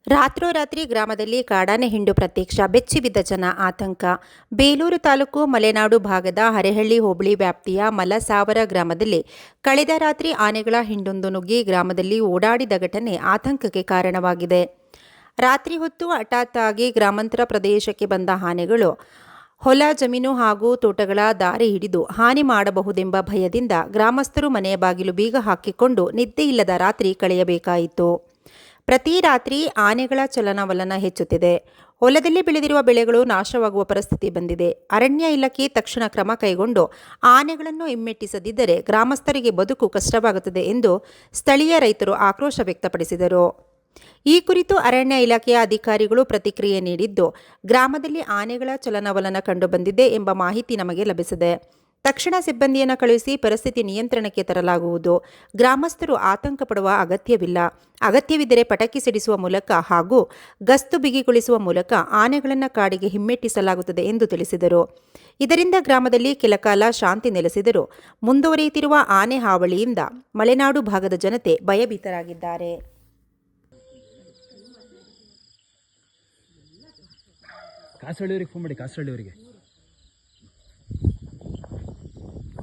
ರಾತ್ರೋರಾತ್ರಿ ಗ್ರಾಮದಲ್ಲಿ ಕಾಡಾನೆ ಹಿಂಡು ಪ್ರತ್ಯಕ್ಷ, ಬೆಚ್ಚಿಬಿದ್ದ ಜನ ಆತಂಕ. ಬೇಲೂರು ತಾಲೂಕು ಮಲೆನಾಡು ಭಾಗದ ಹರೇಹಳ್ಳಿ ಹೋಬಳಿ ವ್ಯಾಪ್ತಿಯ ಮಲಸಾವರ ಗ್ರಾಮದಲ್ಲಿ ಕಳೆದ ರಾತ್ರಿ ಆನೆಗಳ ಹಿಂಡೊಂದು ನುಗ್ಗಿ ಗ್ರಾಮದಲ್ಲಿ ಓಡಾಡಿದ ಘಟನೆ ಆತಂಕಕ್ಕೆ ಕಾರಣವಾಗಿದೆ. ರಾತ್ರಿ ಹೊತ್ತು ಹಠಾತ್ ಆಗಿ ಗ್ರಾಮಾಂತರ ಪ್ರದೇಶಕ್ಕೆ ಬಂದ ಆನೆಗಳು ಹೊಲ ಜಮೀನು ಹಾಗೂ ತೋಟಗಳ ದಾರಿ ಹಿಡಿದು ಹಾನಿ ಮಾಡಬಹುದೆಂಬ ಭಯದಿಂದ ಗ್ರಾಮಸ್ಥರು ಮನೆಯ ಬಾಗಿಲು ಬೀಗ ಹಾಕಿಕೊಂಡು ನಿದ್ದೆಯಿಲ್ಲದ ರಾತ್ರಿ ಕಳೆಯಬೇಕಾಯಿತು. ಪ್ರತಿ ರಾತ್ರಿ ಆನೆಗಳ ಚಲನವಲನ ಹೆಚ್ಚುತ್ತಿದೆ. ಹೊಲದಲ್ಲಿ ಬೆಳೆದಿರುವ ಬೆಳೆಗಳು ನಾಶವಾಗುವ ಪರಿಸ್ಥಿತಿ ಬಂದಿದೆ. ಅರಣ್ಯ ಇಲಾಖೆ ತಕ್ಷಣ ಕ್ರಮ ಕೈಗೊಂಡು ಆನೆಗಳನ್ನು ಹಿಮ್ಮೆಟ್ಟಿಸದಿದ್ದರೆ ಗ್ರಾಮಸ್ಥರಿಗೆ ಬದುಕು ಕಷ್ಟವಾಗುತ್ತದೆ ಎಂದು ಸ್ಥಳೀಯ ರೈತರು ಆಕ್ರೋಶ ವ್ಯಕ್ತಪಡಿಸಿದರು. ಈ ಕುರಿತು ಅರಣ್ಯ ಇಲಾಖೆಯ ಅಧಿಕಾರಿಗಳು ಪ್ರತಿಕ್ರಿಯೆ ನೀಡಿದ್ದು, ಗ್ರಾಮದಲ್ಲಿ ಆನೆಗಳ ಚಲನವಲನ ಕಂಡುಬಂದಿದೆ ಎಂಬ ಮಾಹಿತಿ ನಮಗೆ ಲಭಿಸಿದೆ. ತಕ್ಷಣ ಸಿಬ್ಬಂದಿಯನ್ನು ಕಳುಹಿಸಿ ಪರಿಸ್ಥಿತಿ ನಿಯಂತ್ರಣಕ್ಕೆ ತರಲಾಗುವುದು. ಗ್ರಾಮಸ್ಥರು ಆತಂಕ ಪಡುವ ಅಗತ್ಯವಿಲ್ಲ. ಅಗತ್ಯವಿದ್ದರೆ ಪಟಾಕಿ ಸಿಡಿಸುವ ಮೂಲಕ ಹಾಗೂ ಗಸ್ತು ಬಿಗಿಗೊಳಿಸುವ ಮೂಲಕ ಆನೆಗಳನ್ನು ಕಾಡಿಗೆ ಹಿಮ್ಮೆಟ್ಟಿಸಲಾಗುತ್ತದೆ ಎಂದು ತಿಳಿಸಿದರು. ಇದರಿಂದ ಗ್ರಾಮದಲ್ಲಿ ಕೆಲಕಾಲ ಶಾಂತಿ ನೆಲೆಸಿದರೂ ಮುಂದುವರಿಯುತ್ತಿರುವ ಆನೆ ಹಾವಳಿಯಿಂದ ಮಲೆನಾಡು ಭಾಗದ ಜನತೆ ಭಯಭೀತರಾಗಿದ್ದಾರೆ. ಕಾಸರಳ್ಳಿಯವರಿಗೆ ಫೋನ್ ಮಾಡಿ, ಕಾಸರಳ್ಳಿಯವರಿಗೆ